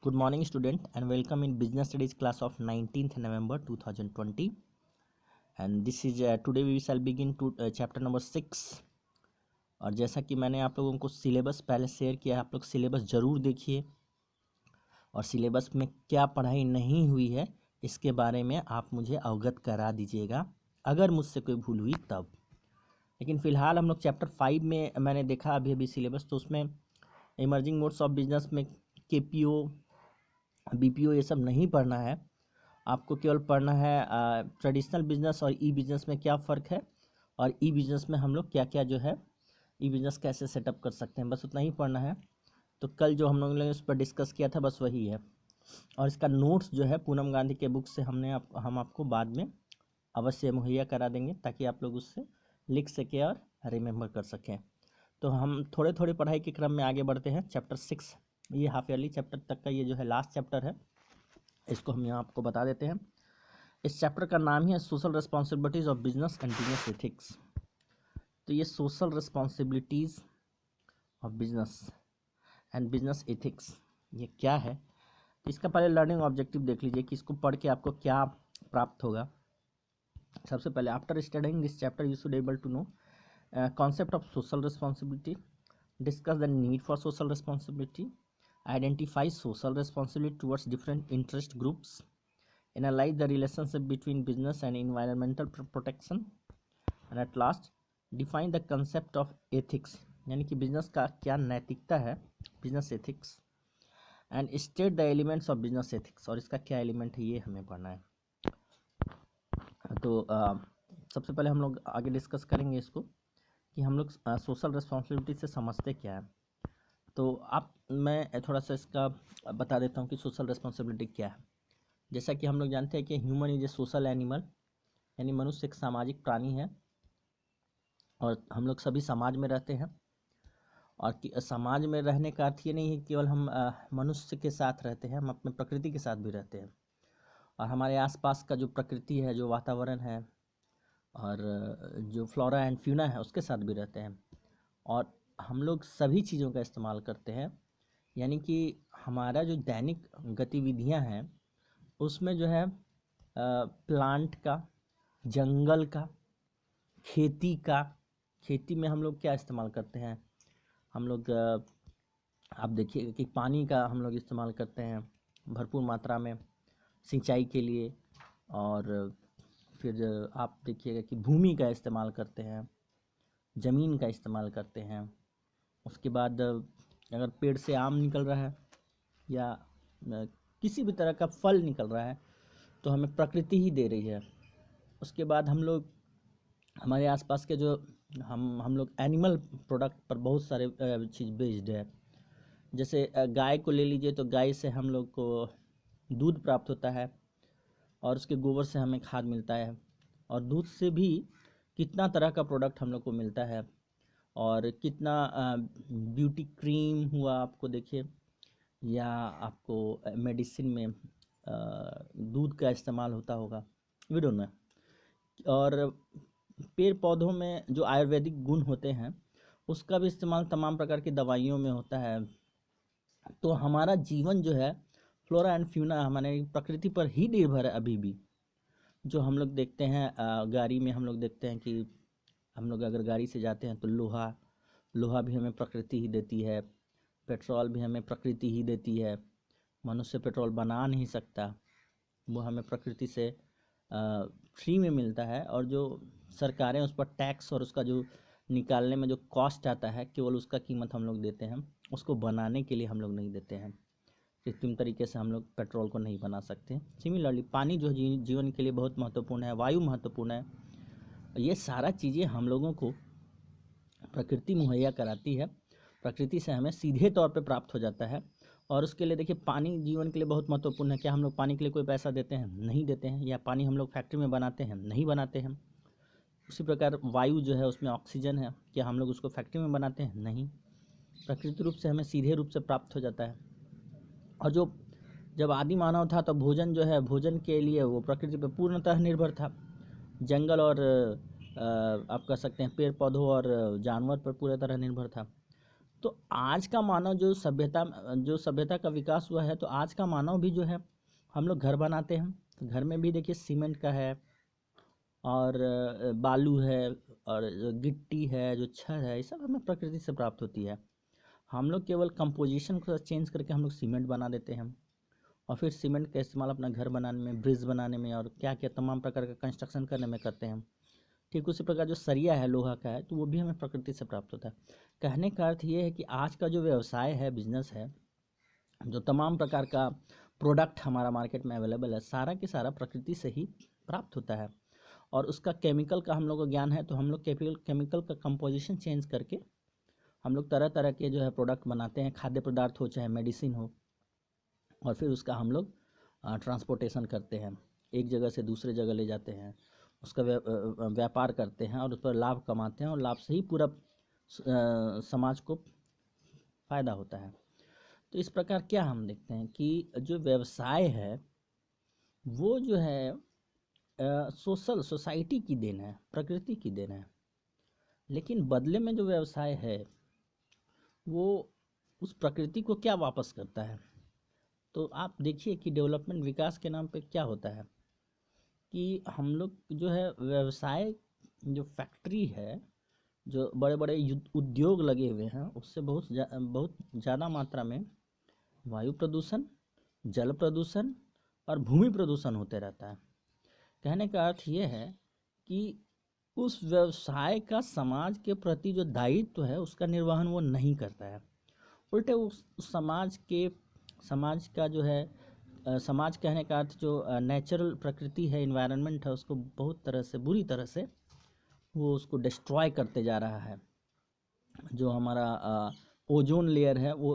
Good morning, student, and welcome in Business Studies class of 19th November 2020. And this is today we shall begin to chapter number 6. और जैसा कि मैंने आप लोगों को syllabus पहले शेयर किया है, आप लोग सिलेबस ज़रूर देखिए और सिलेबस में क्या पढ़ाई नहीं हुई है इसके बारे में आप मुझे अवगत करा दीजिएगा अगर मुझसे कोई भूल हुई तब। लेकिन फ़िलहाल हम लोग चैप्टर 5 में मैंने देखा अभी सिलेबस, तो उसमें इमर्जिंग मोड्स ऑफ बिजनेस में KPO BPO ये सब नहीं पढ़ना है। आपको केवल पढ़ना है ट्रेडिशनल बिजनेस और ई बिजनेस में क्या फ़र्क है और ई बिजनेस में हम लोग क्या क्या जो है ई बिजनेस कैसे सेटअप कर सकते हैं, बस उतना ही पढ़ना है। तो कल जो हम लोगों ने उस पर डिस्कस किया था बस वही है। और इसका नोट्स जो है पूनम गांधी के बुक से हम आपको बाद में अवश्य मुहैया करा देंगे ताकि आप लोग उससे लिख सकें और रिमेंबर कर सकें। तो हम थोड़े थोड़े पढ़ाई के क्रम में आगे बढ़ते हैं। चैप्टर 6 ये हाफ ईयरली चैप्टर तक का ये जो है लास्ट चैप्टर है, इसको हम यहाँ आपको बता देते हैं। इस चैप्टर का नाम ही है social responsibilities of business and business ethics. तो ये social responsibilities of business and business ethics ये क्या है, तो इसका पहले लर्निंग ऑब्जेक्टिव देख लीजिए कि इसको पढ़ के आपको क्या प्राप्त होगा। सबसे पहले after studying this chapter you should able to know concept of social responsibility, discuss the need for social responsibility, identify social responsibility towards different interest groups, analyze the relationship between business and environmental protection, and at last define the concept of ethics यानी कि business का क्या नैतिकता है, business ethics, and state the elements of business ethics और इसका क्या element है ये हमें पढ़ना है। तो सबसे पहले हम लोग आगे डिस्कस करेंगे इसको कि हम लोग सोशल रिस्पॉन्सिबिलिटी से समझते क्या है। तो मैं थोड़ा सा इसका बता देता हूँ कि सोशल रिस्पॉन्सिबिलिटी क्या है। जैसा कि हम लोग जानते हैं कि human is a social animal, यानी मनुष्य एक सामाजिक प्राणी है और हम लोग सभी समाज में रहते हैं। और समाज में रहने का अर्थ ये नहीं है केवल हम मनुष्य के साथ रहते हैं, हम अपने प्रकृति के साथ भी रहते हैं और हमारे आसपास का जो प्रकृति है, जो वातावरण है और जो फ्लोरा एंड फ्यूना है उसके साथ भी रहते हैं। और हम लोग सभी चीज़ों का इस्तेमाल करते हैं, यानी कि हमारा जो दैनिक गतिविधियां हैं उसमें जो है प्लांट का, जंगल का, खेती में हम लोग क्या इस्तेमाल करते हैं। हम लोग आप देखिएगा कि पानी का हम लोग इस्तेमाल करते हैं भरपूर मात्रा में सिंचाई के लिए, और फिर आप देखिएगा कि भूमि का इस्तेमाल करते हैं, ज़मीन का इस्तेमाल करते हैं। उसके बाद अगर पेड़ से आम निकल रहा है या किसी भी तरह का फल निकल रहा है तो हमें प्रकृति ही दे रही है। उसके बाद हम लोग हमारे आसपास के जो हम लोग एनिमल प्रोडक्ट पर बहुत सारे चीज़ बेस्ड है। जैसे गाय को ले लीजिए तो गाय से हम लोग को दूध प्राप्त होता है और उसके गोबर से हमें खाद मिलता है, और दूध से भी कितना तरह का प्रोडक्ट हम लोग को मिलता है और कितना ब्यूटी क्रीम हुआ आपको देखिए, या आपको मेडिसिन में दूध का इस्तेमाल होता होगा, वी डोंट नो। और पेड़ पौधों में जो आयुर्वेदिक गुण होते हैं उसका भी इस्तेमाल तमाम प्रकार की दवाइयों में होता है। तो हमारा जीवन जो है फ्लोरा एंड फ्यूना हमारे प्रकृति पर ही निर्भर है अभी भी। जो हम लोग देखते हैं गाड़ी में हम लोग देखते हैं कि हम लोग अगर गाड़ी से जाते हैं तो लोहा भी हमें प्रकृति ही देती है, पेट्रोल भी हमें प्रकृति ही देती है। मनुष्य पेट्रोल बना नहीं सकता, वो हमें प्रकृति से फ्री में मिलता है, और जो सरकारें उस पर टैक्स और उसका जो निकालने में जो कॉस्ट आता है केवल उसका कीमत हम लोग देते हैं, उसको बनाने के लिए हम लोग नहीं देते हैं। कृत्रिम तरीके से हम लोग पेट्रोल को नहीं बना सकते। सिमिलरली पानी जो जीवन के लिए बहुत महत्वपूर्ण है, वायु महत्वपूर्ण है, ये सारा चीज़ें हम लोगों को प्रकृति मुहैया कराती है, प्रकृति से हमें सीधे तौर पे प्राप्त हो जाता है। और उसके लिए देखिए पानी जीवन के लिए बहुत महत्वपूर्ण है। क्या हम लोग पानी के लिए कोई पैसा देते हैं? नहीं देते हैं। या पानी हम लोग फैक्ट्री में बनाते हैं? नहीं बनाते हैं। उसी प्रकार वायु जो है उसमें ऑक्सीजन है, क्या हम लोग उसको फैक्ट्री में बनाते हैं? नहीं, प्राकृतिक रूप से हमें सीधे रूप से प्राप्त हो जाता है। और जब आदि मानव था तो भोजन जो है, भोजन के लिए वो प्रकृति पर पूर्णतः निर्भर था। जंगल और आप कह सकते हैं पेड़ पौधों और जानवर पर पूरी तरह निर्भर था। तो आज का मानव जो सभ्यता का विकास हुआ है, तो आज का मानव भी जो है, हम लोग घर बनाते हैं, तो घर में भी देखिए सीमेंट का है और बालू है और जो गिट्टी है, जो छड़ है, ये सब हमें प्रकृति से प्राप्त होती है। हम लोग केवल कंपोजिशन को चेंज करके हम लोग सीमेंट बना देते हैं, और फिर सीमेंट का इस्तेमाल अपना घर बनाने में, ब्रिज बनाने में और क्या क्या तमाम प्रकार का कंस्ट्रक्शन करने में करते हैं। ठीक उसी प्रकार जो सरिया है लोहा का है, तो वो भी हमें प्रकृति से प्राप्त होता है। कहने का अर्थ ये है कि आज का जो व्यवसाय है, बिजनेस है, जो तमाम प्रकार का प्रोडक्ट हमारा मार्केट में अवेलेबल है, सारा के सारा प्रकृति से ही प्राप्त होता है। और उसका केमिकल का हम लोग को ज्ञान है, तो हम लोग केमिकल का कंपोजिशन चेंज करके हम लोग तरह तरह के जो है प्रोडक्ट बनाते हैं, खाद्य पदार्थ हो चाहे मेडिसिन हो, और फिर उसका हम लोग ट्रांसपोर्टेशन करते हैं, एक जगह से दूसरे जगह ले जाते हैं, उसका व्यापार करते हैं और उस पर लाभ कमाते हैं, और लाभ से ही पूरा समाज को फ़ायदा होता है। तो इस प्रकार क्या हम देखते हैं कि जो व्यवसाय है वो जो है सोसाइटी की देन है, प्रकृति की देन है, लेकिन बदले में जो व्यवसाय है वो उस प्रकृति को क्या वापस करता है। तो आप देखिए कि डेवलपमेंट, विकास के नाम पे क्या होता है कि हम लोग जो है व्यवसाय, जो फैक्ट्री है, जो बड़े बड़े उद्योग लगे हुए हैं, उससे बहुत ज़्यादा मात्रा में वायु प्रदूषण, जल प्रदूषण और भूमि प्रदूषण होते रहता है। कहने का अर्थ ये है कि उस व्यवसाय का समाज के प्रति जो दायित्व है उसका निर्वहन वो नहीं करता है, उल्टे उस समाज का जो है समाज, कहने का अर्थ जो नेचुरल प्रकृति है, इन्वायरमेंट है, उसको बहुत तरह से, बुरी तरह से वो उसको डिस्ट्रॉय करते जा रहा है। जो हमारा ओजोन लेयर है वो